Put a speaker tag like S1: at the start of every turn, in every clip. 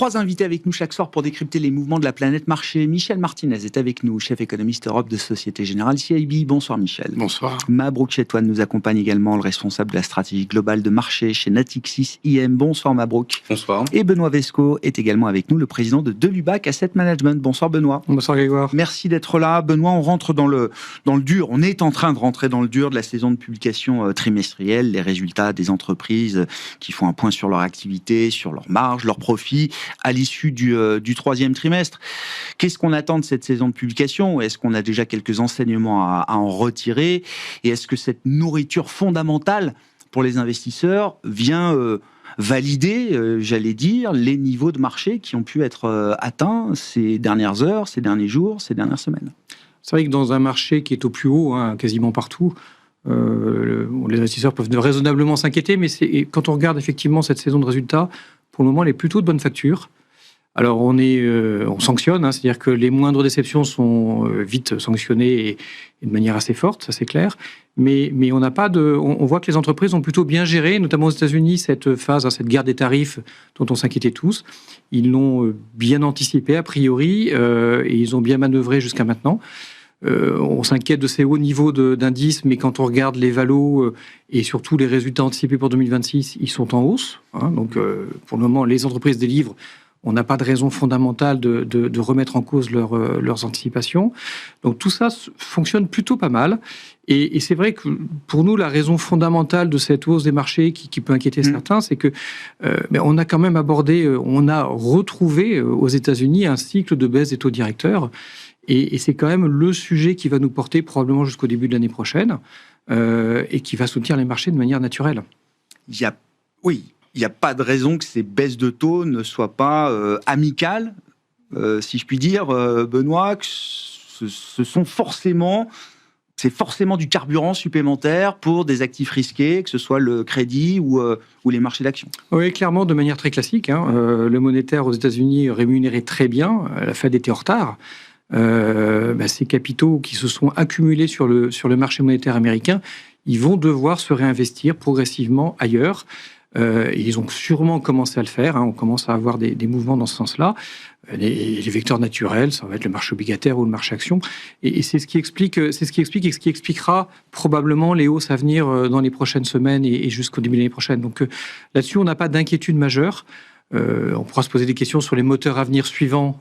S1: 3 invités avec nous chaque soir pour décrypter les mouvements de la planète marché. Michel Martinez est avec nous, chef économiste Europe de Société Générale CIB. Bonsoir Michel.
S2: Bonsoir.
S1: Mabrouk Chetouane nous accompagne également, le responsable de la stratégie globale de marché chez Natixis IM. Bonsoir Mabrouk.
S2: Bonsoir.
S1: Et Benoît Vesco est également avec nous, le président de Delubac Asset Management. Bonsoir Benoît.
S3: Bonsoir Grégoire.
S1: Merci d'être là. Benoît, on rentre dans le dur. On est en train de rentrer dans le dur de la saison de publication trimestrielle, les résultats des entreprises qui font un point sur leur activité, sur leurs marges, leurs profits à l'issue du troisième trimestre. Qu'est-ce qu'on attend de cette saison de publication ? Est-ce qu'on a déjà quelques enseignements à en retirer ? Et est-ce que cette nourriture fondamentale pour les investisseurs vient valider, j'allais dire, les niveaux de marché qui ont pu être atteints ces dernières heures, ces derniers jours, ces dernières semaines ?
S3: C'est vrai que dans un marché qui est au plus haut, quasiment partout, les investisseurs peuvent raisonnablement s'inquiéter, mais quand on regarde effectivement cette saison de résultats, pour le moment, elle est plutôt de bonne facture. Alors, on sanctionne, c'est-à-dire que les moindres déceptions sont vite sanctionnées et de manière assez forte, ça c'est clair. Mais on n'a pas on voit que les entreprises ont plutôt bien géré, notamment aux États-Unis, cette phase, cette guerre des tarifs dont on s'inquiétait tous. Ils l'ont bien anticipé a priori et ils ont bien manœuvré jusqu'à maintenant. On s'inquiète de ces hauts niveaux d'indices, mais quand on regarde les valos et surtout les résultats anticipés pour 2026, ils sont en hausse. Donc, pour le moment, les entreprises délivrent. On n'a pas de raison fondamentale de remettre en cause leurs anticipations. Donc, tout ça fonctionne plutôt pas mal. Et c'est vrai que pour nous, la raison fondamentale de cette hausse des marchés qui peut inquiéter certains, c'est que on a quand même on a retrouvé aux États-Unis un cycle de baisse des taux directeurs. Et c'est quand même le sujet qui va nous porter probablement jusqu'au début de l'année prochaine et qui va soutenir les marchés de manière naturelle.
S1: Il n'y a pas de raison que ces baisses de taux ne soient pas amicales, si je puis dire, Benoît, que c'est forcément du carburant supplémentaire pour des actifs risqués, que ce soit le crédit ou les marchés d'actions.
S3: Oui, clairement, de manière très classique. Le monétaire aux États-Unis rémunérait très bien. La Fed était en retard. Ces capitaux qui se sont accumulés sur le marché monétaire américain, ils vont devoir se réinvestir progressivement ailleurs. Et ils ont sûrement commencé à le faire. On commence à avoir des mouvements dans ce sens-là. Les vecteurs naturels, ça va être le marché obligataire ou le marché action. Et c'est ce qui explique et ce qui expliquera probablement les hausses à venir dans les prochaines semaines et jusqu'au début de l'année prochaine. Donc là-dessus, on n'a pas d'inquiétude majeure. On pourra se poser des questions sur les moteurs à venir suivants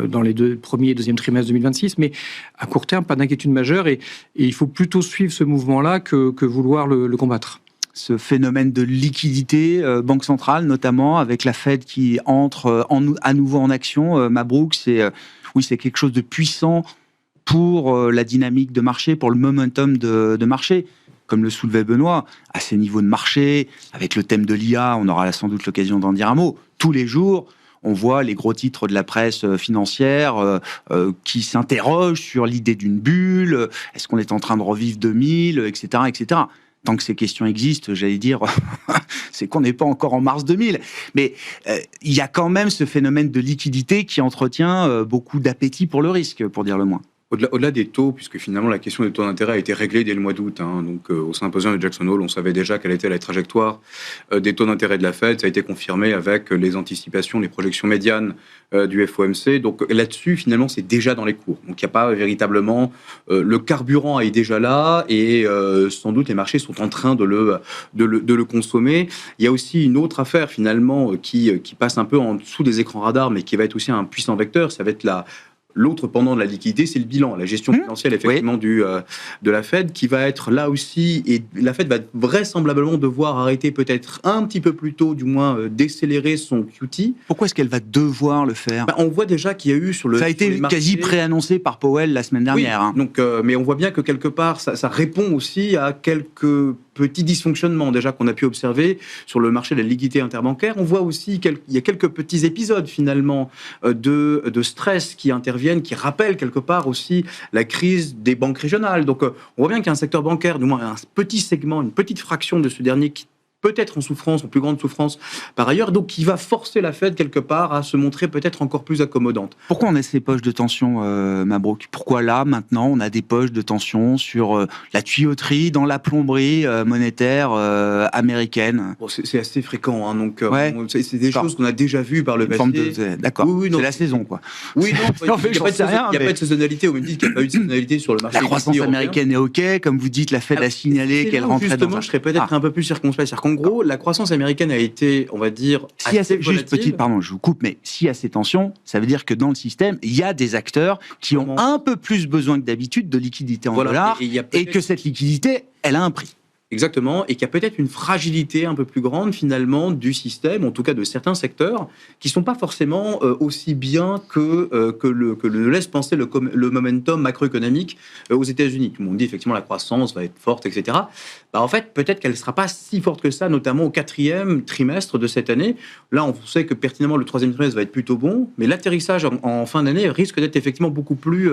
S3: dans les premiers et deuxième trimestres 2026, mais à court terme, pas d'inquiétude majeure et il faut plutôt suivre ce mouvement-là que vouloir le combattre.
S1: Ce phénomène de liquidité, banque centrale notamment, avec la Fed qui entre à nouveau en action, Mabrouk, c'est quelque chose de puissant pour la dynamique de marché, pour le momentum de marché. Comme le soulevait Benoît, à ces niveaux de marché, avec le thème de l'IA, on aura sans doute l'occasion d'en dire un mot. Tous les jours, on voit les gros titres de la presse financière qui s'interrogent sur l'idée d'une bulle, est-ce qu'on est en train de revivre 2000, etc., etc. Tant que ces questions existent, j'allais dire, c'est qu'on n'est pas encore en mars 2000. Mais il y a quand même ce phénomène de liquidité qui entretient beaucoup d'appétit pour le risque, pour dire le moins.
S2: Au-delà des taux, puisque finalement la question des taux d'intérêt a été réglée dès le mois d'août. Donc au symposium de Jackson Hole, on savait déjà quelle était la trajectoire des taux d'intérêt de la Fed. Ça a été confirmé avec les anticipations, les projections médianes du FOMC. Donc là-dessus, finalement, c'est déjà dans les cours. Donc il n'y a pas véritablement... le carburant est déjà là et sans doute les marchés sont en train de le consommer. Il y a aussi une autre affaire finalement qui passe un peu en dessous des écrans radars, mais qui va être aussi un puissant vecteur. Ça va être l'autre pendant de la liquidité, c'est le bilan, la gestion financière effectivement de la Fed, qui va être là aussi, et la Fed va vraisemblablement devoir arrêter peut-être un petit peu plus tôt, du moins décélérer son QT.
S1: Pourquoi est-ce qu'elle va devoir le faire ?
S2: On voit déjà qu'il y a eu sur le...
S1: Ça a été quasi préannoncé par Powell la semaine dernière.
S2: Oui, donc, mais on voit bien que quelque part, ça répond aussi à quelques petits dysfonctionnements déjà qu'on a pu observer sur le marché de la liquidité interbancaire. On voit aussi qu'il y a quelques petits épisodes finalement de stress qui interviennent, qui rappellent quelque part aussi la crise des banques régionales. Donc on voit bien qu'il y a un secteur bancaire, du moins un petit segment, une petite fraction de ce dernier qui peut-être en souffrance, en plus grande souffrance par ailleurs, donc qui va forcer la Fed quelque part à se montrer peut-être encore plus accommodante.
S1: Pourquoi on a ces poches de tension, Mabrouk? Pourquoi là, maintenant, on a des poches de tension sur la tuyauterie dans la plomberie monétaire américaine?
S2: Bon, c'est assez fréquent, hein, donc
S1: Ouais.
S2: c'est des choses qu'on a déjà vues par le
S1: Une forme
S2: passé.
S1: D'accord,
S2: Oui, non.
S1: c'est la saison, quoi.
S2: Oui, non, il n'y a,
S1: Non, mais j'en sais rien,
S2: pas
S1: mais-
S2: de saisonnalité, au même titre qu'il n'y a pas eu de saisonnalité sur le marché.
S1: La croissance
S2: européen.
S1: américaine est OK, comme vous dites, la Fed a signalé
S2: C'est
S1: qu'elle
S2: là où,
S1: rentrait
S2: justement,
S1: dans un...
S2: je serais peut-être un peu plus circonspect. C'est-à-dire qu'en gros, la croissance américaine a été, on va dire,
S1: Si
S2: assez
S1: juste
S2: volatile.
S1: petite, pardon, je vous coupe, mais s'il y a ces tensions, ça veut dire que dans le système, il y a des acteurs qui ont
S2: Comment
S1: un peu plus besoin que d'habitude de liquidité en
S2: Voilà.
S1: dollars,
S2: il y a
S1: et
S2: peut-être-
S1: que cette liquidité, elle a un prix.
S2: Exactement, et qu'il y a peut-être une fragilité un peu plus grande finalement du système, en tout cas de certains secteurs, qui sont pas forcément aussi bien que le laisse penser le momentum macroéconomique aux États-Unis. Tout le monde dit effectivement la croissance va être forte, etc. Bah, en fait, peut-être qu'elle ne sera pas si forte que ça, notamment au 4e trimestre de cette année. Là, on sait que pertinemment le 3e trimestre va être plutôt bon, mais l'atterrissage en fin d'année risque d'être effectivement beaucoup plus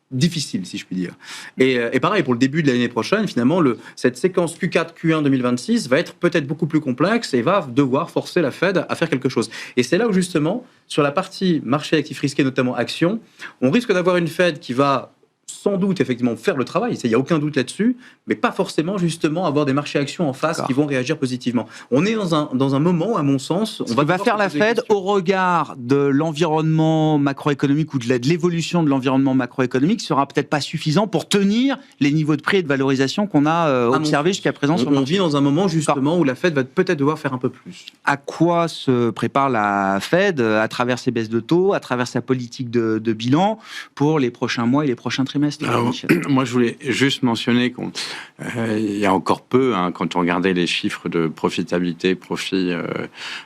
S2: difficile, si je puis dire. Et pareil, pour le début de l'année prochaine, finalement, cette séquence Q4, Q1 2026 va être peut-être beaucoup plus complexe et va devoir forcer la Fed à faire quelque chose. Et c'est là où, justement, sur la partie marché actifs risqués, notamment actions, on risque d'avoir une Fed qui va sans doute effectivement faire le travail, il n'y a aucun doute là-dessus, mais pas forcément justement avoir des marchés actions en face qui vont réagir positivement. On est dans un moment, à mon sens,
S1: On va faire la Fed au regard de l'environnement macroéconomique ou de l'évolution de l'environnement macroéconomique sera peut-être pas suffisant pour tenir les niveaux de prix et de valorisation qu'on a observés jusqu'à présent sur le
S2: on
S1: marché.
S2: vit dans un moment justement où la Fed va peut-être devoir faire un peu plus.
S1: À quoi se prépare la Fed à travers ses baisses de taux, à travers sa politique de bilan pour les prochains mois et les prochains trimestres?
S4: Alors, moi, je voulais juste mentionner qu'il y a encore peu, quand on regardait les chiffres de profitabilité, profit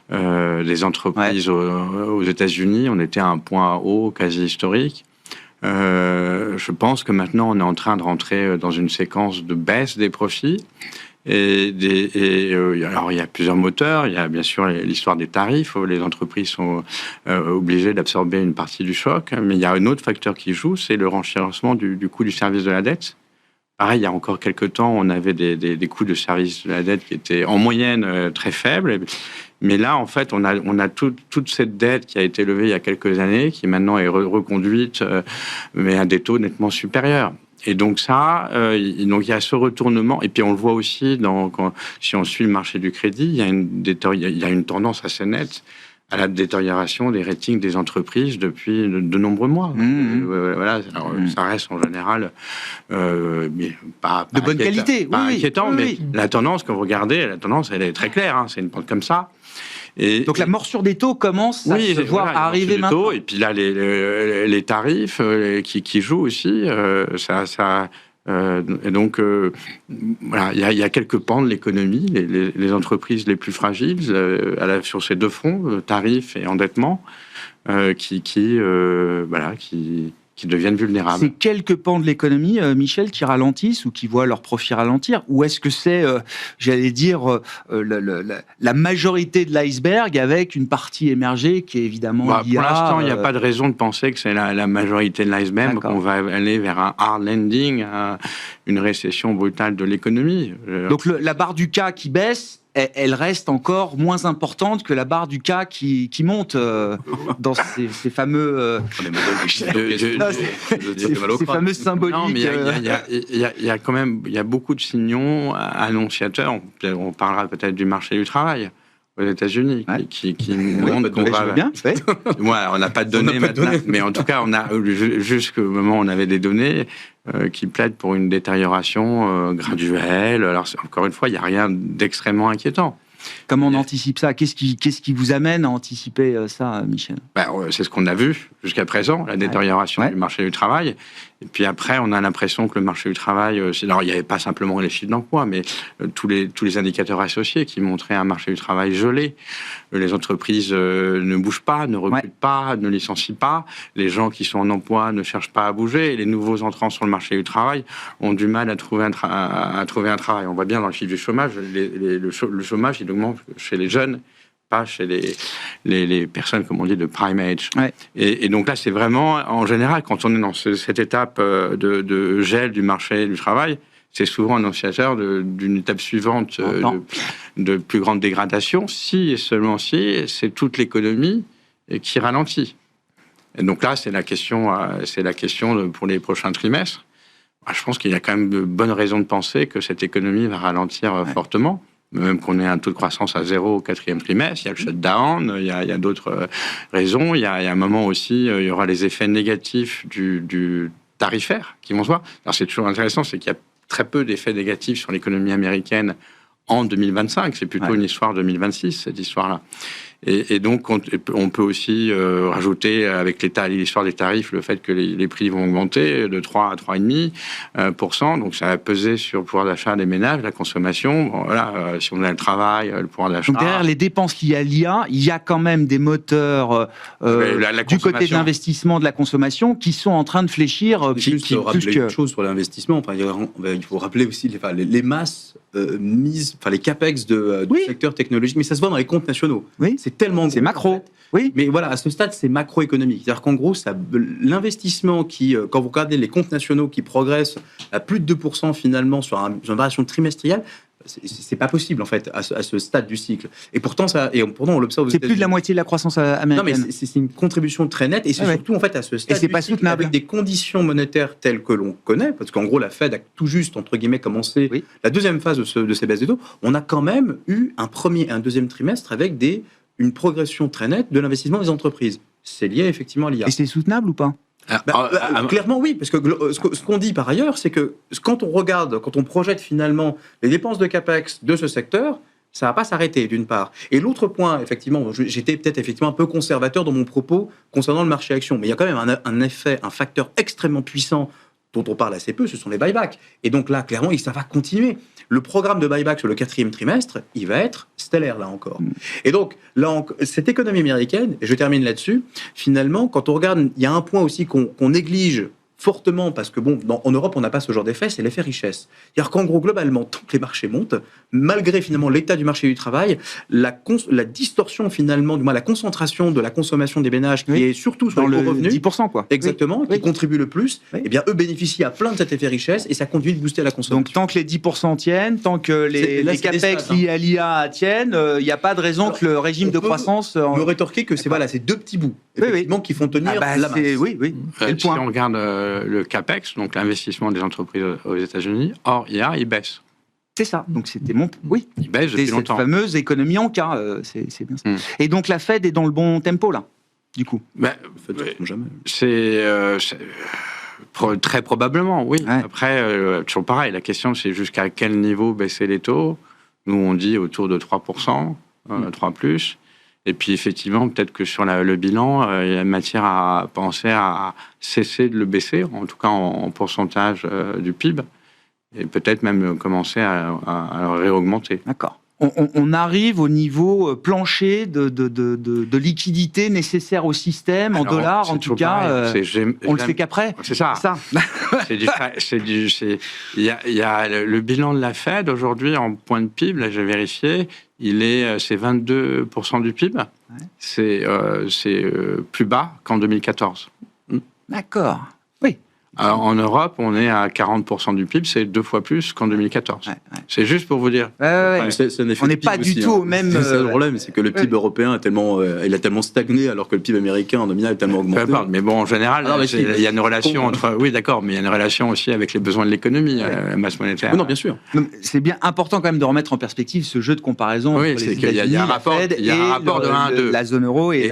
S4: des entreprises aux États-Unis, on était à un point haut quasi historique. Je pense que maintenant, on est en train de rentrer dans une séquence de baisse des profits. Alors, il y a plusieurs moteurs. Il y a bien sûr l'histoire des tarifs. Les entreprises sont obligées d'absorber une partie du choc. Mais il y a un autre facteur qui joue, c'est le renchérissement du coût du service de la dette. Pareil, il y a encore quelques temps, on avait des coûts de service de la dette qui étaient en moyenne très faibles. Mais là, en fait, on a toute cette dette qui a été levée il y a quelques années, qui maintenant est reconduite, mais à des taux nettement supérieurs. Et donc il y a ce retournement. Et puis on le voit aussi si on suit le marché du crédit, il y a une tendance assez nette à la détérioration des ratings des entreprises depuis de nombreux mois. Voilà. Alors, ça reste en général mais pas
S1: de bonne qualité,
S4: pas inquiétant, mais
S1: oui.
S4: la tendance, quand vous regardez, elle est très claire. C'est une pente comme ça. Et,
S1: donc la morsure des taux commence à se voir arriver maintenant.
S4: Taux, et puis là, les tarifs qui jouent aussi, et donc, voilà, il y a quelques pans de l'économie, les entreprises les plus fragiles, sur ces deux fronts, tarifs et endettement, qui deviennent vulnérables.
S1: C'est quelques pans de l'économie, Michel, qui ralentissent ou qui voient leur profit ralentir? Ou est-ce que c'est, j'allais dire, la majorité de l'iceberg avec une partie émergée qui est évidemment liée
S4: pour l'instant, il n'y a pas de raison de penser que c'est la majorité de l'iceberg, qu'on va aller vers un hard landing, une récession brutale de l'économie.
S1: Donc la barre du K qui baisse, elle reste encore moins importante que la barre du K qui monte dans ces fameux... ces fameux symboliques.
S4: Non, mais il y a quand même beaucoup de signaux annonciateurs. On parlera peut-être du marché du travail aux États-Unis, qui montrent qu'on va...
S1: Bien,
S4: on n'a pas de données maintenant, mais en tout cas, jusqu'au moment où on avait des données qui plaident pour une détérioration graduelle. Alors, encore une fois, il n'y a rien d'extrêmement inquiétant.
S1: Comment on anticipe ça? Qu'est-ce qui vous amène à anticiper ça, Michel?
S4: C'est ce qu'on a vu jusqu'à présent, la détérioration du marché du travail. Et puis après, on a l'impression que le marché du travail... Alors, il n'y avait pas simplement les chiffres d'emploi, mais tous les indicateurs associés qui montraient un marché du travail gelé. Les entreprises ne bougent pas, ne recrutent pas, ne licencient pas. Les gens qui sont en emploi ne cherchent pas à bouger. Et les nouveaux entrants sur le marché du travail ont du mal à trouver un travail. On voit bien dans le chiffre du chômage, le chômage, il augmente chez les jeunes, pas chez les personnes, comme on dit, de prime age. Et donc là, c'est vraiment, en général, quand on est dans cette étape de gel du marché du travail, c'est souvent annonciateur d'une étape suivante de plus grande dégradation, si et seulement si c'est toute l'économie qui ralentit. Et donc là, c'est la question pour les prochains trimestres. Je pense qu'il y a quand même de bonnes raisons de penser que cette économie va ralentir fortement, même qu'on ait un taux de croissance à 0 au 4e trimestre. Il y a le shutdown, il y a d'autres raisons. Il y a un moment aussi, il y aura les effets négatifs du tarifaire qui vont se voir. Alors c'est toujours intéressant, c'est qu'il y a très peu d'effets négatifs sur l'économie américaine en 2025. C'est plutôt une histoire 2026, cette histoire-là. Et donc, on peut aussi rajouter avec l'histoire des tarifs le fait que les prix vont augmenter de 3 à 3,5%. Donc, ça va peser sur le pouvoir d'achat des ménages, la consommation. Bon, voilà, si on a le travail, le pouvoir d'achat.
S1: Donc, derrière les dépenses liées à l'IA, il y a quand même des moteurs du côté de l'investissement, de la consommation, qui sont en train de fléchir.
S2: Juste rappeler une chose sur l'investissement. Enfin, il faut rappeler aussi les masses mises, les capex du secteur technologique. Mais ça se voit dans les comptes nationaux.
S1: Oui.
S2: C'est tellement gros.
S1: C'est macro. En fait. Oui.
S2: Mais voilà, à ce stade, c'est macroéconomique. C'est-à-dire qu'en gros, l'investissement quand vous regardez les comptes nationaux qui progressent à plus de 2% finalement sur une variation trimestrielle, c'est pas possible en fait à ce stade du cycle. Et pourtant, on l'observe aux États-Unis.
S1: C'est plus de la moitié de la croissance américaine.
S2: Non, mais c'est une contribution très nette et c'est surtout en fait à ce stade.
S1: Et c'est pas soutenable.
S2: Avec des conditions monétaires telles que l'on connaît, parce qu'en gros, la Fed a tout juste entre guillemets commencé la deuxième phase de ces baisses de taux. On a quand même eu un premier et un deuxième trimestre avec une progression très nette de l'investissement des entreprises. C'est lié effectivement à l'IA.
S1: Et c'est soutenable ou pas ?
S2: Clairement oui, parce que ce qu'on dit par ailleurs, c'est que quand on projette finalement les dépenses de CAPEX de ce secteur, ça va pas s'arrêter d'une part. Et l'autre point, effectivement, j'étais peut-être effectivement un peu conservateur dans mon propos concernant le marché action, mais il y a quand même un facteur extrêmement puissant dont on parle assez peu, ce sont les buybacks. Et donc là, clairement, ça va continuer. Le programme de buyback sur le 4e trimestre, il va être stellaire, là encore. Et donc, cette économie américaine, et je termine là-dessus, finalement, quand on regarde, il y a un point aussi qu'on néglige fortement, parce que en Europe, on n'a pas ce genre d'effet, c'est l'effet richesse. C'est-à-dire qu'en gros, globalement, tant que les marchés montent, malgré finalement l'état du marché du travail, la distorsion finalement, du moins la concentration de la consommation des ménages, qui est surtout sur les gros revenus,
S1: 10%, quoi.
S2: Exactement, qui contribue le plus, eh bien, eux bénéficient à plein de cet effet richesse et ça continue de booster la consommation.
S1: Donc, tant que les 10% tiennent, tant que les capex liés à l'IA tiennent, il n'y a pas de raison que le régime de croissance...
S2: On peut rétorquer que c'est deux petits bouts, effectivement, qui font tenir la masse.
S1: Oui. C'est le point.
S4: Si on regarde le CAPEX, donc l'investissement des entreprises aux États-Unis, hors IA, il baisse.
S1: C'est ça. Donc, c'était
S4: il baisse depuis longtemps.
S1: Cette fameuse économie en cas, c'est bien ça. Et donc, la Fed est dans le bon tempo, là, du coup.
S2: Jamais.
S4: C'est très probablement, oui. Ouais. Après, toujours pareil, la question, c'est jusqu'à quel niveau baisser les taux. Nous, on dit autour de 3%, 3+. Et puis, effectivement, peut-être que sur le bilan, il y a matière à penser à cesser de le baisser, en tout cas en pourcentage du PIB, et peut-être même commencer à le réaugmenter.
S1: D'accord. On arrive au niveau plancher de liquidité nécessaire au système, en dollars, en tout cas. On le fait qu'après.
S4: C'est ça. Il y a le bilan de la Fed aujourd'hui en point de PIB, là j'ai vérifié, c'est 22% du PIB. Ouais. C'est plus bas qu'en 2014.
S1: D'accord. Oui.
S4: Alors, en Europe, on est à 40% du PIB, c'est 2 fois plus qu'en 2014. C'est juste pour vous dire.
S1: On n'est pas du tout au même...
S2: C'est ça le problème, c'est que le PIB européen il a tellement stagné, alors que le PIB américain en nominal a tellement augmenté.
S4: Mais bon, en général, il y a une relation entre... Oui, d'accord, mais il y a une relation aussi avec les besoins de l'économie, la masse monétaire.
S2: Oui, non, bien sûr.
S1: C'est bien important quand même de remettre en perspective ce jeu de comparaison entre les États-Unis,
S4: il y a un rapport de 1 à 2.
S1: La zone euro et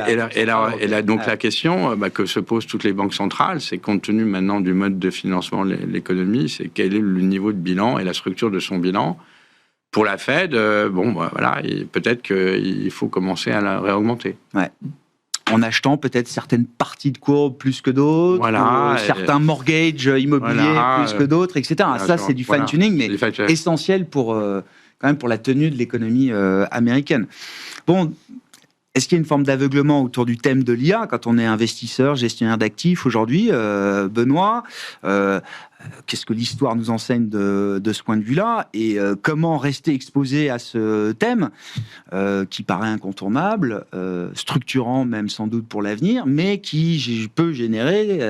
S4: donc la question que se posent toutes les banques centrales, c'est compte tenu maintenant du mode de financement de l'économie, c'est quel est le niveau de bilan et la structure de son bilan. Pour la Fed, peut-être qu'il faut commencer à la réaugmenter.
S1: Ouais. En achetant peut-être certaines parties de courbe plus que d'autres, certains mortgages immobiliers plus que d'autres, etc. Ça, c'est du fine-tuning, mais essentiel quand même pour la tenue de l'économie américaine. Bon, Est-ce qu'il y a une forme d'aveuglement autour du thème de l'IA quand on est investisseur, gestionnaire d'actifs aujourd'hui, Benoît, qu'est-ce que l'histoire nous enseigne de ce point de vue-là, et comment rester exposé à ce thème qui paraît incontournable, structurant même sans doute pour l'avenir, mais qui peut générer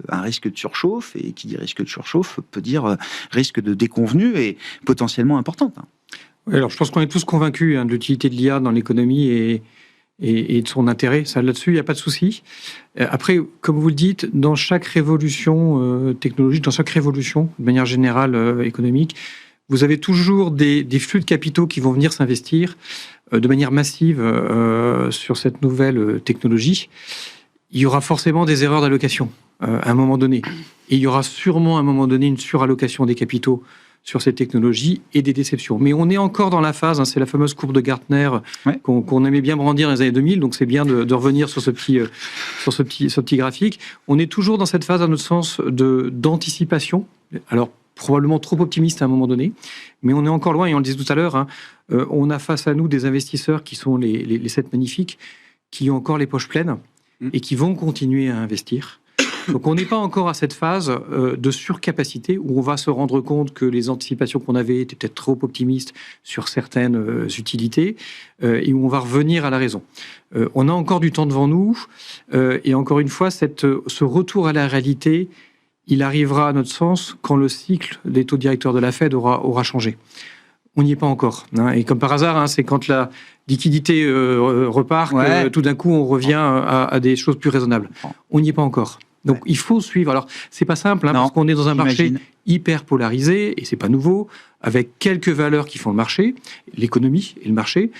S1: un risque de surchauffe, et qui dit risque de surchauffe peut dire risque de déconvenue et potentiellement importante.
S3: Oui, alors je pense qu'on est tous convaincus de l'utilité de l'IA dans l'économie et de son intérêt. Ça, là-dessus, il n'y a pas de souci. Après, comme vous le dites, dans chaque révolution technologique, dans chaque révolution, de manière générale économique, vous avez toujours des flux de capitaux qui vont venir s'investir de manière massive sur cette nouvelle technologie. Il y aura forcément des erreurs d'allocation à un moment donné. Et il y aura sûrement à un moment donné une surallocation des capitaux sur ces technologies et des déceptions. Mais on est encore dans la phase, c'est la fameuse courbe de Gartner qu'on aimait bien brandir dans les années 2000, donc c'est bien de revenir sur ce petit graphique. On est toujours dans cette phase, à notre sens, d'anticipation. Alors, probablement trop optimiste à un moment donné, mais on est encore loin, et on le disait tout à l'heure, on a face à nous des investisseurs qui sont les 7 magnifiques, qui ont encore les poches pleines et qui vont continuer à investir. Donc on n'est pas encore à cette phase de surcapacité où on va se rendre compte que les anticipations qu'on avait étaient peut-être trop optimistes sur certaines utilités et où on va revenir à la raison. On a encore du temps devant nous et encore une fois, ce retour à la réalité, il arrivera à notre sens quand le cycle des taux directeurs de la Fed aura changé. On n'y est pas encore. Et comme par hasard, c'est quand la liquidité repart que tout d'un coup on revient à des choses plus raisonnables. On n'y est pas encore. Donc il faut suivre. Alors c'est pas simple parce qu'on est dans un marché hyper polarisé et c'est pas nouveau, avec quelques valeurs qui font le marché, l'économie et le marché.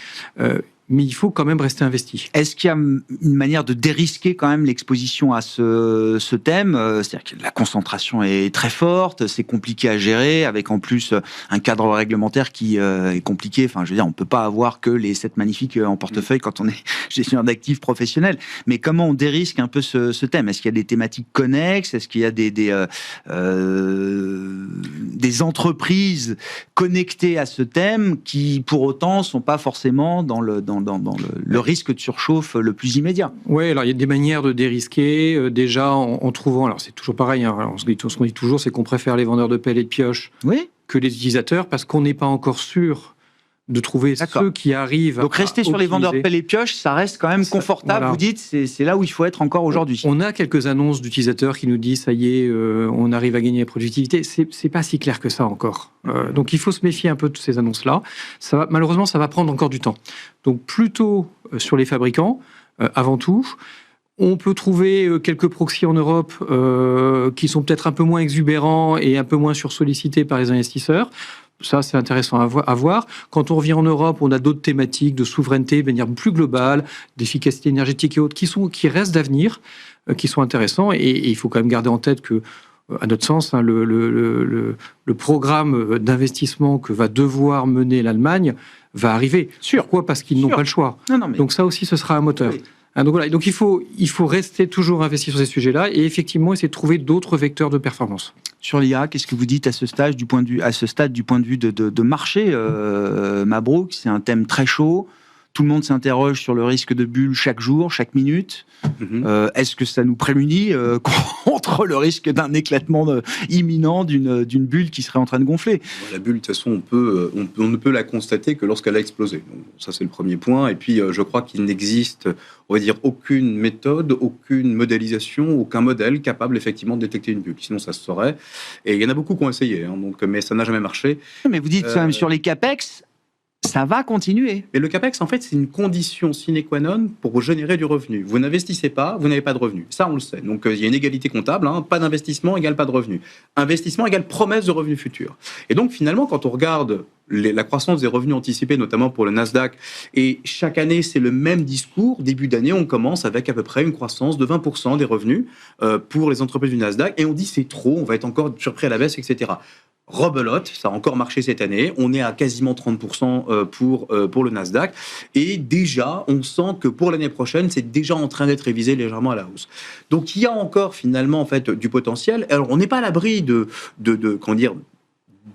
S3: Mais il faut quand même rester investi.
S1: Est-ce qu'il y a une manière de dérisquer quand même l'exposition à ce thème ? C'est-à-dire que la concentration est très forte, c'est compliqué à gérer, avec en plus un cadre réglementaire qui est compliqué. Enfin, je veux dire, on ne peut pas avoir que les 7 magnifiques en portefeuille quand on est gestionnaire d'actifs professionnel. Mais comment on dérisque un peu ce thème ? Est-ce qu'il y a des thématiques connexes ? Est-ce qu'il y a des entreprises connectées à ce thème qui, pour autant, ne sont pas forcément dans le risque de surchauffe le plus immédiat.
S3: Oui, alors il y a des manières de dérisquer, déjà en trouvant, alors c'est toujours pareil, ce qu'on dit toujours, c'est qu'on préfère les vendeurs de pelles et de pioches que les utilisateurs, parce qu'on n'est pas encore sûr de trouver ceux qui arrivent.
S1: Donc rester sur les vendeurs de pelles et pioches, ça reste quand même confortable. Voilà. Vous dites, c'est là où il faut être encore aujourd'hui.
S3: On a quelques annonces d'utilisateurs qui nous disent, ça y est, on arrive à gagner la productivité. C'est pas si clair que ça encore. Donc il faut se méfier un peu de ces annonces-là. Malheureusement, ça va prendre encore du temps. Donc plutôt sur les fabricants, avant tout. On peut trouver quelques proxys en Europe qui sont peut-être un peu moins exubérants et un peu moins sursollicités par les investisseurs. Ça, c'est intéressant à voir. Quand on revient en Europe, on a d'autres thématiques de souveraineté de manière plus globale, d'efficacité énergétique et autres, qui restent d'avenir, qui sont intéressants. Et il faut quand même garder en tête que, à notre sens, le programme d'investissement que va devoir mener l'Allemagne va arriver. Pourquoi ? Parce qu'ils n'ont pas le choix. Non, mais... Donc ça aussi, ce sera un moteur. Oui. Donc voilà. Donc il faut rester toujours investi sur ces sujets-là et effectivement essayer de trouver d'autres vecteurs de performance.
S1: Sur l'IA, qu'est-ce que vous dites à ce stade du point de vue de marché, Mabrouk ? C'est un thème très chaud. Tout le monde s'interroge sur le risque de bulle chaque jour, chaque minute. Est-ce que ça nous prémunit contre le risque d'un éclatement imminent d'une bulle qui serait en train de gonfler ?
S2: La bulle, de toute façon, on ne peut la constater que lorsqu'elle a explosé. Donc, ça, c'est le premier point. Et puis, je crois qu'il n'existe, on va dire, aucune méthode, aucune modélisation, aucun modèle capable, effectivement, de détecter une bulle. Sinon, ça se saurait. Et il y en a beaucoup qui ont essayé, mais ça n'a jamais marché.
S1: Mais vous dites quand même sur les CAPEX... Ça va continuer.
S2: Et le CAPEX, en fait, c'est une condition sine qua non pour générer du revenu. Vous n'investissez pas, vous n'avez pas de revenu. Ça, on le sait. Donc, il y a une égalité comptable. Pas d'investissement égale pas de revenu. Investissement égale promesse de revenus futurs. Et donc, finalement, quand on regarde la croissance des revenus anticipés, notamment pour le Nasdaq, et chaque année, c'est le même discours. Début d'année, on commence avec à peu près une croissance de 20% des revenus pour les entreprises du Nasdaq. Et on dit, c'est trop, on va être encore surpris à la baisse, etc. Rebelote, ça a encore marché cette année. On est à quasiment 30% pour le Nasdaq. Et déjà, on sent que pour l'année prochaine, c'est déjà en train d'être révisé légèrement à la hausse. Donc, il y a encore finalement en fait du potentiel. Alors, on n'est pas à l'abri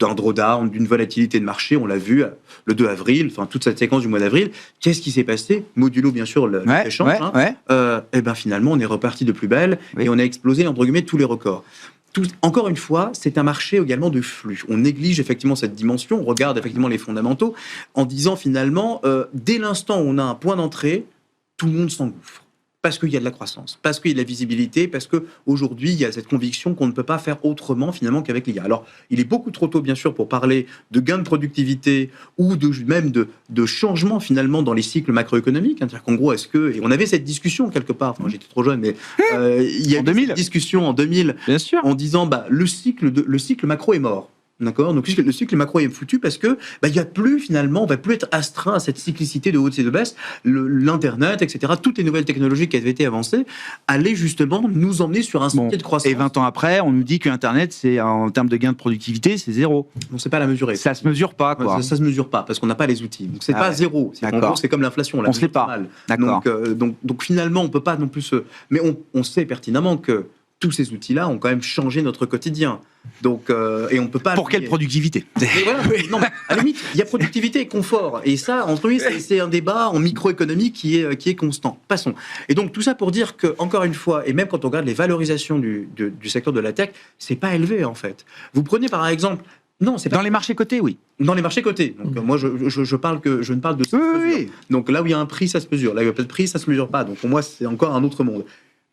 S2: d'un drawdown, d'une volatilité de marché. On l'a vu le 2 avril, enfin toute cette séquence du mois d'avril. Qu'est-ce qui s'est passé? Modulo, bien sûr, l'échange. Et ben finalement, on est reparti de plus belle et on a explosé, entre guillemets, tous les records. Encore une fois, c'est un marché également de flux. On néglige effectivement cette dimension, on regarde effectivement les fondamentaux en disant finalement, dès l'instant où on a un point d'entrée, tout le monde s'engouffre. Parce qu'il y a de la croissance, parce qu'il y a de la visibilité, parce qu'aujourd'hui, il y a cette conviction qu'on ne peut pas faire autrement finalement qu'avec l'IA. Alors, il est beaucoup trop tôt, bien sûr, pour parler de gains de productivité ou même de changement finalement dans les cycles macroéconomiques. C'est-à-dire qu'en gros, et on avait cette discussion quelque part, enfin, j'étais trop jeune, mais il y a eu cette discussion en 2000
S1: bien sûr.
S2: En disant le cycle macro est mort. D'accord. Donc le cycle macro est foutu parce que il y a plus finalement, on va plus être astreint à cette cyclicité de hausse et de baisse. L'internet, etc. Toutes les nouvelles technologies qui avaient été avancées allaient justement nous emmener sur un sentier de croissance.
S1: Et 20 ans après, on nous dit que Internet, c'est en termes de gain de productivité, c'est zéro.
S2: On ne sait pas la mesurer.
S1: Ça se mesure pas, quoi.
S2: Ça se mesure pas parce qu'on n'a pas les outils. Donc c'est pas zéro. C'est comme l'inflation.
S1: On ne sait pas.
S2: D'accord. Donc finalement, on peut pas non plus mais on sait pertinemment que tous ces outils-là ont quand même changé notre quotidien. Donc, et on peut pas.
S1: Pour quelle productivité?
S2: Non, à la limite, il y a productivité et confort. Et ça, entre eux, c'est un débat en microéconomie qui est constant. Passons. Et donc, tout ça pour dire que, encore une fois, et même quand on regarde les valorisations du secteur de la tech, c'est pas élevé, en fait. Vous prenez par exemple. Non, c'est pas.
S1: Dans les marchés cotés, oui.
S2: Dans les marchés cotés. Donc, moi, je ne parle de ça.
S1: Oui.
S2: Donc, là où il y a un prix, ça se mesure. Là où il n'y a pas de prix, ça se mesure pas. Donc, pour moi, c'est encore un autre monde.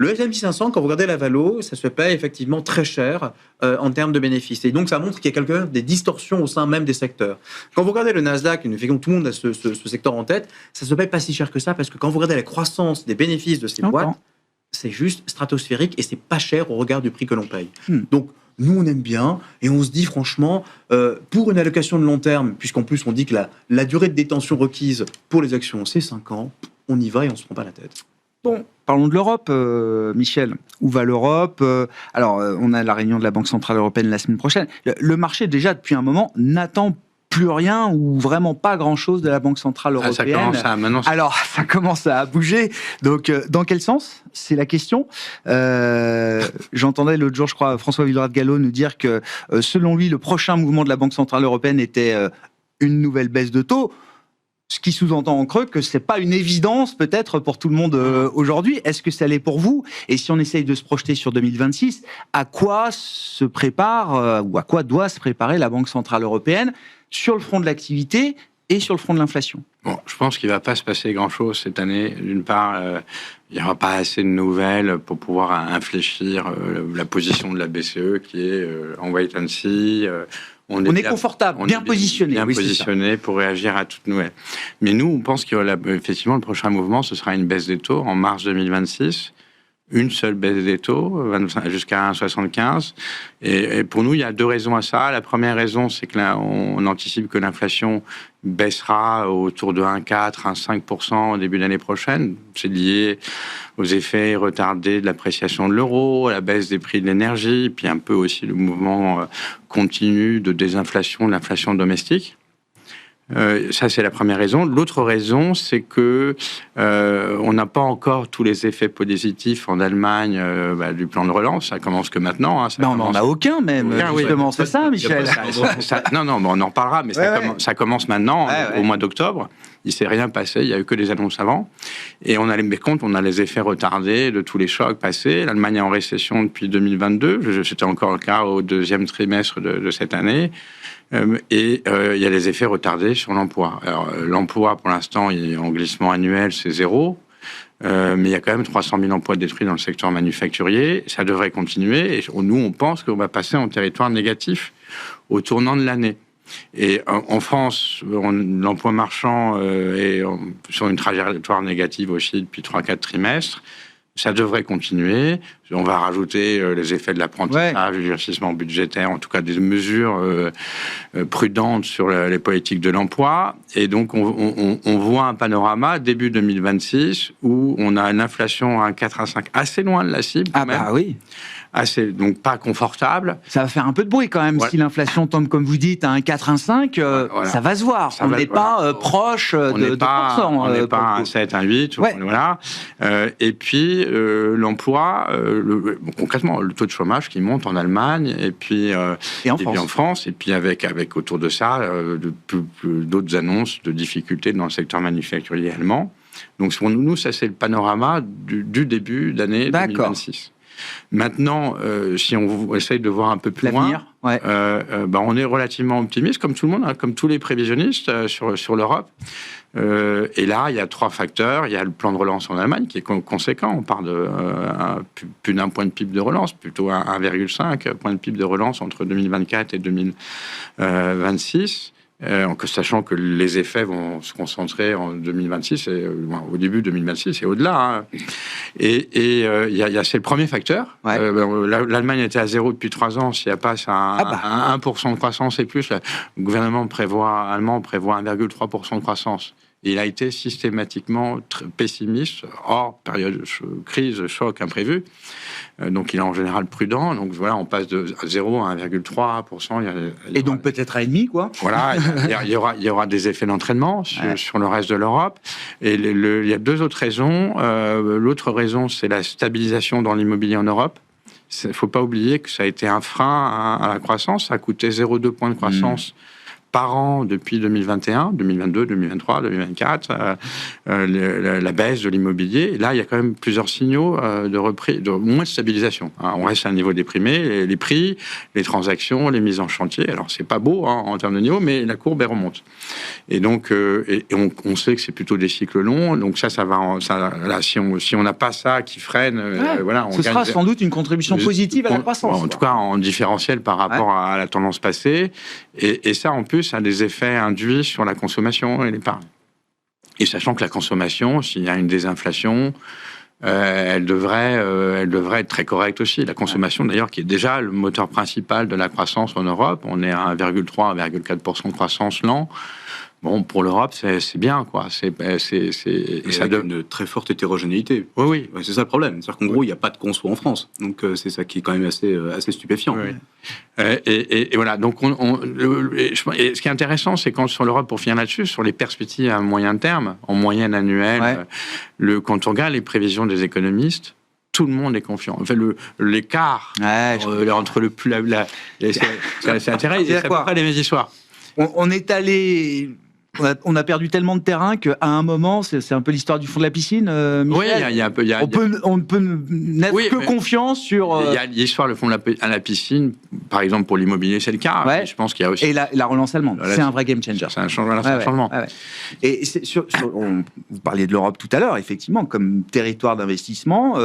S2: Le S&P 500, quand vous regardez la valo, ça se paye effectivement très cher en termes de bénéfices. Et donc, ça montre qu'il y a quelque part des distorsions au sein même des secteurs. Quand vous regardez le Nasdaq, effectivement, tout le monde a ce secteur en tête, ça se paye pas si cher que ça, parce que quand vous regardez la croissance des bénéfices de ces boîtes, c'est juste stratosphérique et c'est pas cher au regard du prix que l'on paye. Donc, nous, on aime bien et on se dit franchement, pour une allocation de long terme, puisqu'en plus on dit que la durée de détention requise pour les actions, c'est 5 ans, on y va et on se prend pas la tête.
S1: Bon, parlons de l'Europe, Michel. Où va l'Europe? On a la réunion de la Banque Centrale Européenne la semaine prochaine. Le marché, déjà, depuis un moment, n'attend plus rien ou vraiment pas grand-chose de la Banque Centrale Européenne. Ça commence à bouger. Donc, dans quel sens? C'est la question. J'entendais l'autre jour, je crois, François Villeroy-de-Galhau nous dire que, selon lui, le prochain mouvement de la Banque Centrale Européenne était une nouvelle baisse de taux. Ce qui sous-entend en creux que c'est pas une évidence peut-être pour tout le monde aujourd'hui. Est-ce que ça l'est pour vous? Et si on essaye de se projeter sur 2026, à quoi se prépare ou à quoi doit se préparer la Banque Centrale Européenne sur le front de l'activité et sur le front de l'inflation?
S4: Bon, je pense qu'il ne va pas se passer grand-chose cette année. D'une part, il n'y aura pas assez de nouvelles pour pouvoir infléchir la position de la BCE qui est en wait and see.
S1: On est confortable, bien positionné.
S4: Bien positionné pour réagir à toute nouvelle. Mais nous, on pense qu'effectivement, le prochain mouvement, ce sera une baisse des taux en mars 2026. Une seule baisse des taux, jusqu'à 1,75. Et pour nous, il y a deux raisons à ça. La première raison, c'est que là, on anticipe que l'inflation baissera autour de 1,4, 1,5% au début de l'année prochaine. C'est lié aux effets retardés de l'appréciation de l'euro, à la baisse des prix de l'énergie, puis un peu aussi le mouvement continu de désinflation de l'inflation domestique. Ça, c'est la première raison. L'autre raison, c'est que on n'a pas encore tous les effets positifs en Allemagne du plan de relance. Ça commence que maintenant. Hein,
S1: on n'en a aucun, même. Justement, c'est ça, Michel.
S4: Non, on en parlera, mais ça commence maintenant, au mois d'octobre. Il ne s'est rien passé, il n'y a eu que des annonces avant. Et on a les effets retardés de tous les chocs passés. L'Allemagne est en récession depuis 2022. C'était encore le cas au deuxième trimestre de cette année. Et il y a les effets retardés sur l'emploi. Alors, l'emploi, pour l'instant, il est en glissement annuel, c'est 0. Mais il y a quand même 300 000 emplois détruits dans le secteur manufacturier. Ça devrait continuer. Et nous, on pense qu'on va passer en territoire négatif au tournant de l'année. Et en France, l'emploi marchand est sur une trajectoire négative aussi depuis 3-4 trimestres. Ça devrait continuer. On va rajouter les effets de l'apprentissage, du durcissement budgétaire, en tout cas des mesures prudentes sur les politiques de l'emploi. Et donc, on voit un panorama début 2026 où on a une inflation à 4 à 5 assez loin de la cible.
S1: Oui.
S4: Donc pas confortable.
S1: Ça va faire un peu de bruit quand même. Si l'inflation tombe, comme vous dites, à 1,4, 1,5, ça va se voir. On n'est pas proche de 2%.
S4: On n'est pas à 1,7, 1,8. Voilà. Et puis, l'emploi, concrètement, le taux de chômage qui monte en Allemagne et puis en France, et puis avec autour de ça d'autres annonces de difficultés dans le secteur manufacturier allemand. Donc pour nous, ça c'est le panorama du début d'année 2026. Maintenant, si on essaye de voir un peu plus loin, on est relativement optimiste, comme tout le monde, hein, comme tous les prévisionnistes sur l'Europe. Et là, il y a 3 facteurs. Il y a le plan de relance en Allemagne qui est conséquent. On parle de plus d'1 point de PIB de relance, plutôt 1,5 point de PIB de relance entre 2024 et 2026. Sachant que les effets vont se concentrer en 2026, au début 2026 et au-delà. Hein. Et c'est le premier facteur. L'Allemagne était à 0 depuis 3 ans. Si elle passe à 1% de croissance et plus, le gouvernement allemand prévoit 1,3% de croissance. Il a été systématiquement pessimiste, hors période de crise, choc imprévu. Donc, il est en général prudent. Donc, voilà, on passe de 0 à 1,3%.
S1: Et donc, peut-être à 1,5, quoi.
S4: Voilà, il y aura des effets d'entraînement sur le reste de l'Europe. Et il y a 2 autres raisons. L'autre raison, c'est la stabilisation dans l'immobilier en Europe. Il ne faut pas oublier que ça a été un frein à la croissance. Ça a coûté 0,2 points de croissance par an depuis 2021, 2022, 2023, 2024, la baisse de l'immobilier. Et là, il y a quand même plusieurs signaux de reprise, de moins de stabilisation. On reste à un niveau déprimé, les prix, les transactions, les mises en chantier. Alors, c'est pas beau en termes de niveau, mais la courbe, elle remonte. Et donc, on sait que c'est plutôt des cycles longs. Donc ça va. Là, si on n'a pas ça qui freine,
S1: ce sera sans doute une contribution positive à la croissance.
S4: En tout cas, en différentiel par rapport à la tendance passée. Et ça, en plus, a des effets induits sur la consommation et l'épargne. Et sachant que la consommation, s'il y a une désinflation, elle devrait être très correcte aussi. La consommation, d'ailleurs, qui est déjà le moteur principal de la croissance en Europe, on est à 1,3 à 1,4% de croissance l'an. Bon, pour l'Europe, c'est bien, quoi.
S2: Et ça donne une très forte hétérogénéité.
S4: Oui.
S2: C'est ça le problème. C'est-à-dire qu'en gros, il n'y a pas de conso en France. Donc, c'est ça qui est quand même assez stupéfiant.
S4: Oui. Et voilà. Donc, ce qui est intéressant, c'est quand sur l'Europe, pour finir là-dessus, sur les perspectives à moyen terme, en moyenne annuelle, quand on regarde les prévisions des économistes, tout le monde est confiant. Enfin, l'écart entre le plus... c'est intéressant. C'est à peu près les mêmes histoires.
S1: On est allé... On a perdu tellement de terrain qu'à un moment, c'est un peu l'histoire du fond de la piscine, Michel.
S4: Oui, il y a un peu...
S1: On ne peut n'être que confiance sur...
S4: Il y a l'histoire, le fond de la piscine, par exemple, pour l'immobilier, c'est le cas.
S1: Ouais.
S4: Je pense qu'il y a aussi...
S1: Et la relance allemande, c'est un vrai game changer.
S4: C'est un changement.
S1: Ouais. Et vous parliez de l'Europe tout à l'heure, effectivement, comme territoire d'investissement...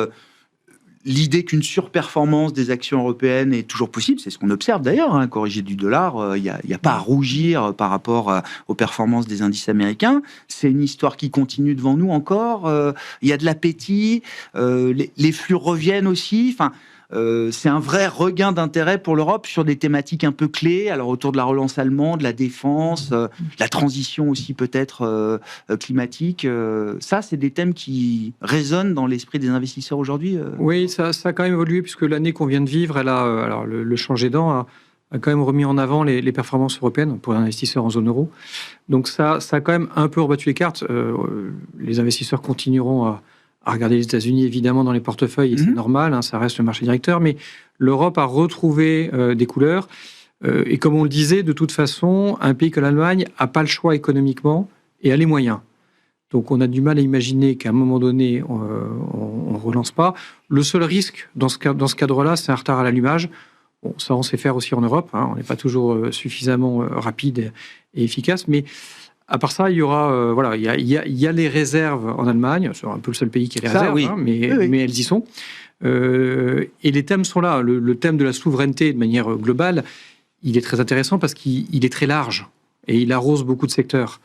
S1: L'idée qu'une surperformance des actions européennes est toujours possible, c'est ce qu'on observe d'ailleurs, corrigé du dollar, il n'y a pas à rougir par rapport aux performances des indices américains. C'est une histoire qui continue devant nous encore. Il y a de l'appétit, les flux reviennent aussi. Enfin, c'est un vrai regain d'intérêt pour l'Europe sur des thématiques un peu clés, alors autour de la relance allemande, de la défense, la transition aussi peut-être climatique. Ça, c'est des thèmes qui résonnent dans l'esprit des investisseurs aujourd'hui.
S3: Oui, ça a quand même évolué, puisque l'année qu'on vient de vivre, elle a, alors le change aidant, a quand même remis en avant les performances européennes pour les investisseurs en zone euro. Donc ça a quand même un peu rebattu les cartes. Les investisseurs continueront à regarder les États-Unis, évidemment, dans les portefeuilles, et c'est normal, ça reste le marché directeur, mais l'Europe a retrouvé des couleurs. Et comme on le disait, de toute façon, un pays comme l'Allemagne n'a pas le choix économiquement et a les moyens. Donc on a du mal à imaginer qu'à un moment donné, on ne relance pas. Le seul risque dans ce cadre-là, c'est un retard à l'allumage. Bon, ça, on sait faire aussi en Europe. On n'est pas toujours suffisamment rapide et efficace, mais... À part ça, il y aura, il y a les réserves en Allemagne. C'est un peu le seul pays qui a les réserves,
S1: oui.
S3: Mais elles y sont. Et les thèmes sont là. Le thème de la souveraineté, de manière globale, il est très intéressant parce qu'il est très large et il arrose beaucoup de secteurs.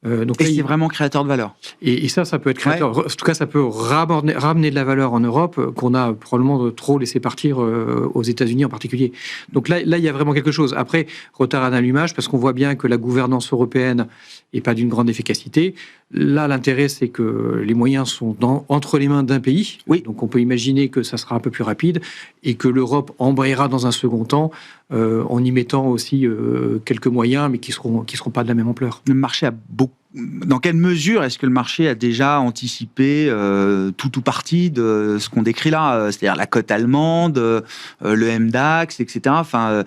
S3: Donc là,
S1: c'est vraiment créateur de valeur.
S3: Et ça peut être créateur. En tout cas, ça peut ramener de la valeur en Europe qu'on a probablement trop laissé partir aux États-Unis en particulier. Donc là, il y a vraiment quelque chose. Après, retard à l'allumage, parce qu'on voit bien que la gouvernance européenne n'est pas d'une grande efficacité. Là, l'intérêt, c'est que les moyens sont entre les mains d'un pays.
S1: Oui.
S3: Donc on peut imaginer que ça sera un peu plus rapide et que l'Europe embrayera dans un second temps en y mettant aussi quelques moyens, mais qui seront pas de la même ampleur.
S1: Le marché a dans quelle mesure est-ce que le marché a déjà anticipé tout ou partie de ce qu'on décrit là, c'est-à-dire la cote allemande, le MDAX, etc. Enfin,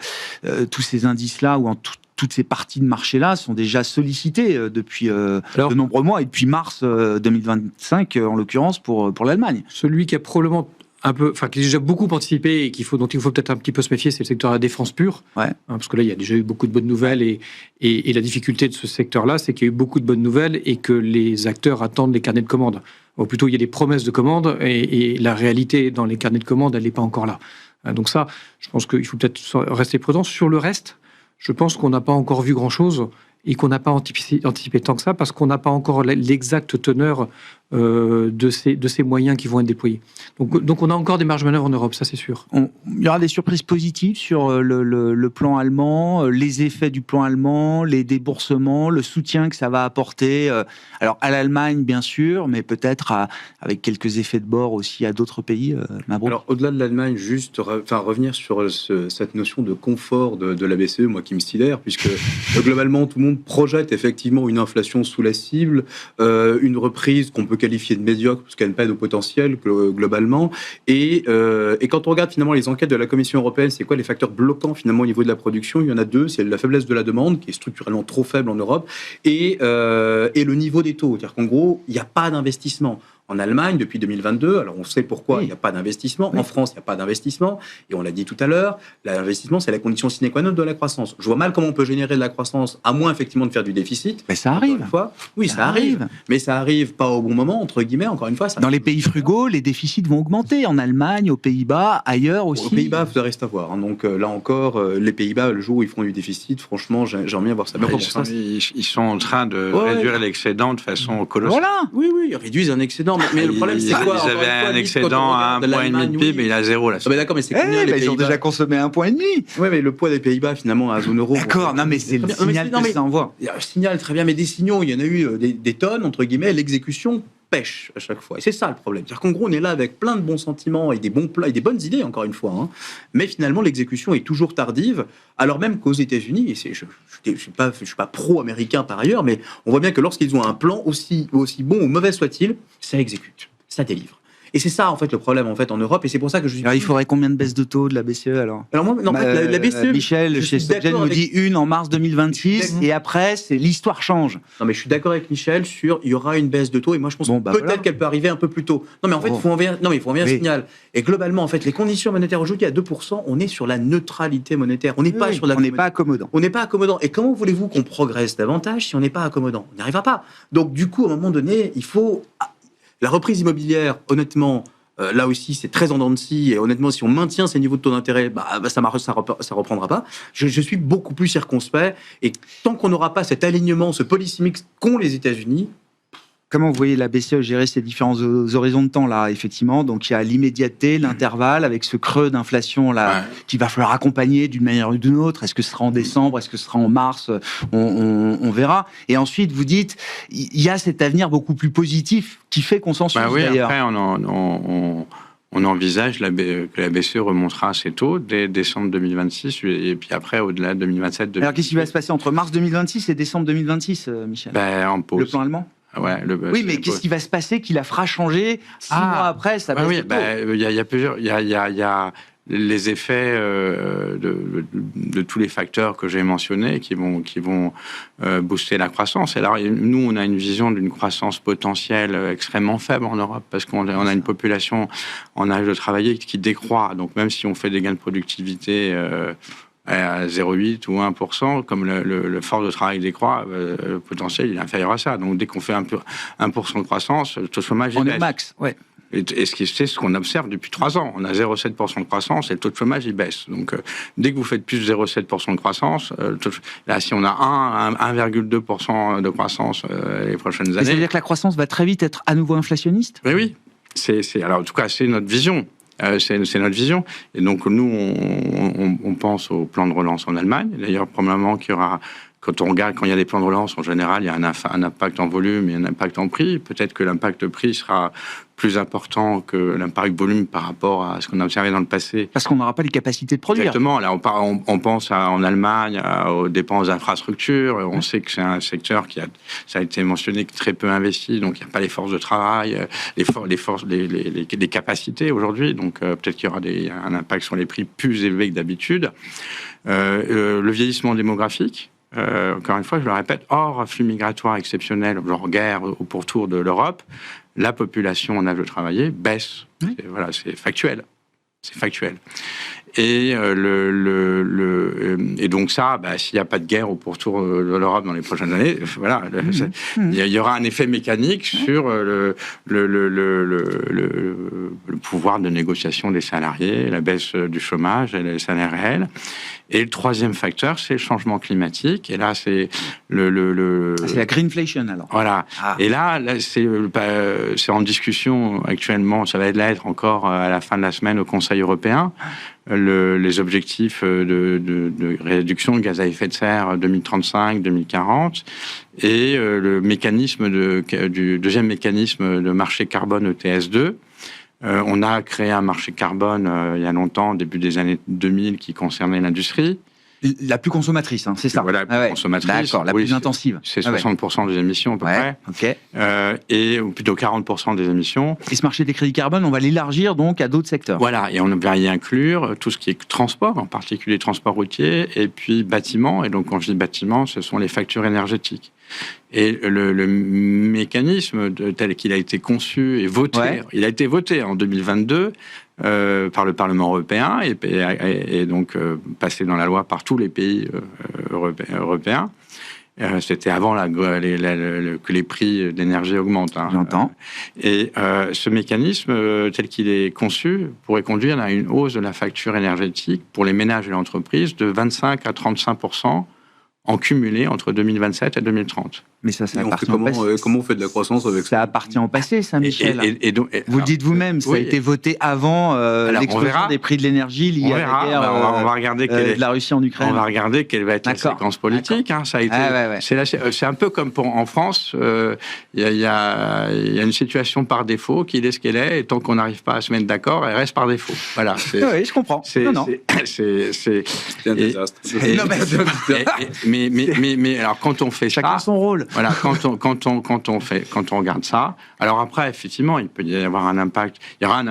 S1: tous ces indices-là, ou toutes ces parties de marché-là sont déjà sollicitées depuis de nombreux mois, et depuis mars 2025, en l'occurrence, pour l'Allemagne.
S3: Celui qui a probablement qui a déjà beaucoup anticipé et dont il faut peut-être un petit peu se méfier, c'est le secteur de la défense pure.
S1: Ouais.
S3: Parce que là, il y a déjà eu beaucoup de bonnes nouvelles et la difficulté de ce secteur-là, c'est qu'il y a eu beaucoup de bonnes nouvelles et que les acteurs attendent les carnets de commandes. Ou plutôt, il y a des promesses de commandes et la réalité dans les carnets de commandes, elle n'est pas encore là. Donc ça, je pense qu'il faut peut-être rester prudent. Sur le reste, je pense qu'on n'a pas encore vu grand-chose et qu'on n'a pas anticipé tant que ça parce qu'on n'a pas encore l'exacte teneur de ces moyens qui vont être déployés. Donc on a encore des marges de manœuvre en Europe, ça c'est sûr.
S1: Il y aura des surprises positives sur le plan allemand, les effets du plan allemand, les déboursements, le soutien que ça va apporter alors à l'Allemagne bien sûr, mais peut-être avec quelques effets de bord aussi à d'autres pays. Mabrouk.
S2: Alors au-delà de l'Allemagne, juste revenir sur cette notion de confort de la BCE, moi qui me sidère, puisque globalement tout le monde projette effectivement une inflation sous la cible, une reprise qu'on peut qualifié de médiocre parce qu'elle pèse au potentiel globalement. Et quand on regarde finalement les enquêtes de la Commission européenne, c'est quoi les facteurs bloquants finalement au niveau de la production? Il y en a deux, c'est la faiblesse de la demande qui est structurellement trop faible en Europe et le niveau des taux. C'est-à-dire qu'en gros, il n'y a pas d'investissement. En Allemagne, depuis 2022, alors on sait pourquoi il n'y a pas d'investissement. En France, il n'y a pas d'investissement. Et on l'a dit tout à l'heure, l'investissement, c'est la condition sine qua non de la croissance. Je vois mal comment on peut générer de la croissance, à moins effectivement de faire du déficit.
S1: Mais ça arrive.
S2: Oui, ça arrive. Mais ça arrive pas au bon moment, entre guillemets, encore une fois.
S1: Dans les pays frugaux, les déficits vont augmenter. En Allemagne, aux Pays-Bas, ailleurs aussi.
S2: Aux Pays-Bas, ça reste à voir. Donc là encore, les Pays-Bas, le jour où ils feront du déficit, franchement, j'aimerais bien voir ça.
S4: Ils sont en train de réduire l'excédent de façon colossale.
S1: Voilà.
S2: Oui, ils réduisent un excédent. Mais le problème, c'est quoi?
S4: Ils avaient un excédent à 1,5 PIB, mais il a zéro là.
S2: D'accord, mais c'est combien les Pays-Bas?
S1: Ils ont déjà consommé 1,5 point.
S2: Oui, mais le poids des Pays-Bas, finalement, à la zone euro.
S1: D'accord, non, mais c'est le signal que ça envoie.
S2: Un signal, très bien, mais des signaux, il y en a eu des tonnes, entre guillemets, l'exécution pêche à chaque fois. Et c'est ça le problème. C'est-à-dire qu'en gros, on est là avec plein de bons sentiments et des bons plans et des bonnes idées, encore une fois. Hein. Mais finalement, l'exécution est toujours tardive, alors même qu'aux États-Unis, et je ne suis pas pro-américain par ailleurs, mais on voit bien que lorsqu'ils ont un plan, aussi bon ou mauvais soit-il, ça exécute, ça délivre. Et c'est ça, en fait, le problème, en fait, en Europe. Et c'est pour ça que je suis...
S1: Alors, il faudrait combien de baisses de taux de la BCE, alors
S2: moi, non, la BCE...
S1: Michel, chez SocGen, nous dit une en mars 2026, et après, l'histoire change.
S2: Non, mais je suis d'accord avec Michel sur il y aura une baisse de taux, et moi, je pense peut-être qu'elle peut arriver un peu plus tôt. Non, mais en fait, il faut envoyer un signal. Et globalement, en fait, les conditions monétaires aujourd'hui, à 2%, on est sur la neutralité monétaire. On n'est pas sur la...
S1: On n'est pas accommodant.
S2: On n'est pas accommodant. Et comment voulez-vous qu'on progresse davantage si on n'est pas accommodant? On n'y arrivera pas. Donc, du coup, à un moment donné, il faut... La reprise immobilière, honnêtement... là aussi, c'est très en dents de scie. Et honnêtement, si on maintient ces niveaux de taux d'intérêt, ça reprendra pas. Je suis beaucoup plus circonspect. Et tant qu'on n'aura pas cet alignement, ce policy mix qu'ont les États-Unis...
S1: Comment vous voyez la BCE gérer ces différents horizons de temps là, effectivement? Donc il y a l'immédiateté, l'intervalle, avec ce creux d'inflation là, qu'il va falloir accompagner d'une manière ou d'une autre. Est-ce que ce sera en décembre? Est-ce que ce sera en mars? On verra. Et ensuite, vous dites, il y a cet avenir beaucoup plus positif qui fait consensus d'ailleurs.
S4: Après, on envisage que la BCE remontera ses taux dès décembre 2026 et puis après, au-delà de 2027.
S1: Alors qu'est-ce qui va se passer entre mars 2026 et décembre 2026, Michel?
S4: En pause.
S1: Le plan allemand?
S4: Ouais,
S1: oui, mais qu'est-ce qui va se passer qui la fera changer 6 mois après ça baisse de taux?
S4: Il y a plusieurs... Il y a les effets de tous les facteurs que j'ai mentionnés qui vont booster la croissance. Et alors, nous, on a une vision d'une croissance potentielle extrêmement faible en Europe parce qu'on a une population en âge de travailler qui décroît. Donc, même si on fait des gains de productivité à 0,8 ou 1%, comme le force de travail décroît, le potentiel il est inférieur à ça. Donc, dès qu'on fait 1% de croissance, le taux de chômage il baisse.
S1: On est max, ouais.
S4: Et c'est ce qu'on observe depuis 3 ans. On a 0,7% de croissance et le taux de chômage, il baisse. Donc, dès que vous faites plus de 0,7% de croissance, là, si on a 1,2% de croissance les prochaines années...
S1: Ça veut dire que la croissance va très vite être à nouveau inflationniste?
S4: Oui. Alors, en tout cas, c'est notre vision. C'est notre vision. Et donc, nous, on pense au plan de relance en Allemagne. D'ailleurs, probablement qu'il y aura Quand on regarde, quand il y a des plans de relance, en général, il y a un impact en volume et un impact en prix. Peut-être que l'impact prix sera plus important que l'impact volume par rapport à ce qu'on a observé dans le passé.
S1: Parce qu'on n'aura pas les capacités de produire.
S4: Exactement. Là, on pense en Allemagne aux dépenses d'infrastructures. On sait que c'est un secteur ça a été mentionné, très peu investi. Donc, il n'y a pas les forces de travail, les capacités aujourd'hui. Donc, peut-être qu'il y aura un impact sur les prix plus élevé que d'habitude. Le vieillissement démographique. Encore une fois, je le répète, hors flux migratoire exceptionnel, genre guerre au pourtour de l'Europe, la population en âge de travailler baisse.
S1: Oui.
S4: C'est factuel. C'est factuel. Et, et donc ça, s'il n'y a pas de guerre au pourtour de l'Europe dans les prochaines années, voilà, il y aura un effet mécanique sur le pouvoir de négociation des salariés, la baisse du chômage et les salaires réels. Et le troisième facteur, c'est le changement climatique. Et là, c'est
S1: c'est la greenflation, alors.
S4: Voilà. Ah. Et là c'est en discussion actuellement. Ça va être encore à la fin de la semaine au Conseil européen. Les objectifs de réduction de gaz à effet de serre 2035-2040 et le mécanisme du deuxième mécanisme de marché carbone ETS2. On a créé un marché carbone il y a longtemps, début des années 2000, qui concernait l'industrie.
S1: La plus consommatrice, hein, c'est ça.
S4: Voilà, la plus consommatrice.
S1: D'accord, la plus intensive.
S4: C'est 60% des émissions à peu près.
S1: Okay.
S4: Et plutôt 40% des émissions.
S1: Et ce marché des crédits carbone, on va l'élargir donc à d'autres secteurs.
S4: Voilà, et on va y inclure tout ce qui est transport, en particulier transport routier, et puis bâtiment. Et donc quand je dis bâtiment, ce sont les factures énergétiques. Et le mécanisme tel qu'il a été conçu et voté, il a été voté en 2022 par le Parlement européen et donc passé dans la loi par tous les pays européens. C'était avant que les prix d'énergie augmentent.
S1: J'entends.
S4: Et ce mécanisme, tel qu'il est conçu, pourrait conduire à une hausse de la facture énergétique pour les ménages et les entreprises de 25 à 35% en cumulé entre 2027 et 2030.
S1: Mais ça appartient au passé.
S2: Comment on fait de la croissance avec ça?
S1: Ça appartient au passé, ça, Michel. Vous le dites vous-même, ça a été voté avant l'explosion des prix de l'énergie liée à la guerre
S4: on va regarder
S1: de la Russie en Ukraine.
S4: On va regarder quelle va être la séquence politique. Ça a été. C'est un peu comme en France. Il y a une situation par défaut qui est ce qu'elle est, et tant qu'on n'arrive pas à se mettre d'accord, elle reste par défaut. Voilà.
S1: Oui, je comprends.
S4: C'est un
S2: désastre.
S4: Mais alors quand on fait
S1: chacun son rôle.
S4: Voilà, quand on regarde ça, alors après, effectivement, il peut y avoir un impact.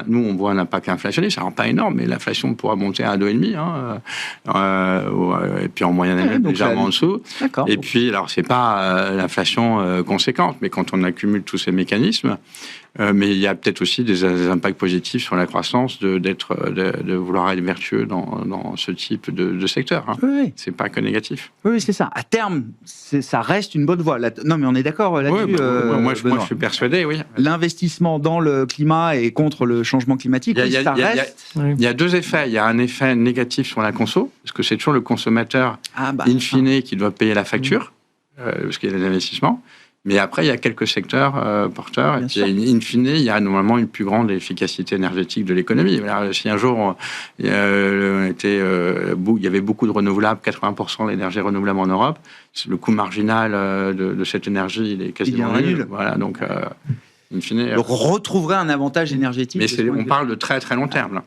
S4: Nous, on voit un impact inflationniste, ça rend pas énorme, mais l'inflation pourra monter à 2,5, et puis en moyenne légèrement en dessous.
S1: D'accord.
S4: Et puis, alors, c'est pas l'inflation conséquente, mais quand on accumule tous ces mécanismes, mais il y a peut-être aussi des impacts positifs sur la croissance de vouloir être vertueux dans ce type de secteur.
S1: Oui.
S4: C'est pas que négatif.
S1: Oui, c'est ça. À terme, ça reste une bonne voie. Non, mais on est d'accord là-dessus.
S4: Moi, je suis persuadé, oui.
S1: L'investissement dans le climat et contre le changement climatique, ça reste.
S4: Il y a deux effets. Il y a un effet négatif sur la conso, parce que c'est toujours le consommateur, in fine, qui doit payer la facture, parce qu'il y a des investissements. Mais après, il y a quelques secteurs porteurs. Et puis, in fine, il y a normalement une plus grande efficacité énergétique de l'économie. Si un jour, il y avait beaucoup de renouvelables, 80% d'énergie renouvelable en Europe, le coût marginal de cette énergie, il est quasiment nul. Voilà, donc, in fine...
S1: Donc, on retrouverait un avantage énergétique.
S4: Mais on parle de très, très long terme, là.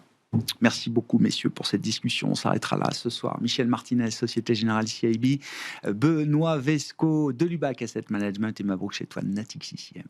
S1: Merci beaucoup, messieurs, pour cette discussion. On s'arrêtera là ce soir. Michel Martinez, Société Générale CIB, Benoît Vesco de Lubac Asset Management et Mabrouk Chetouane, Natixis IM.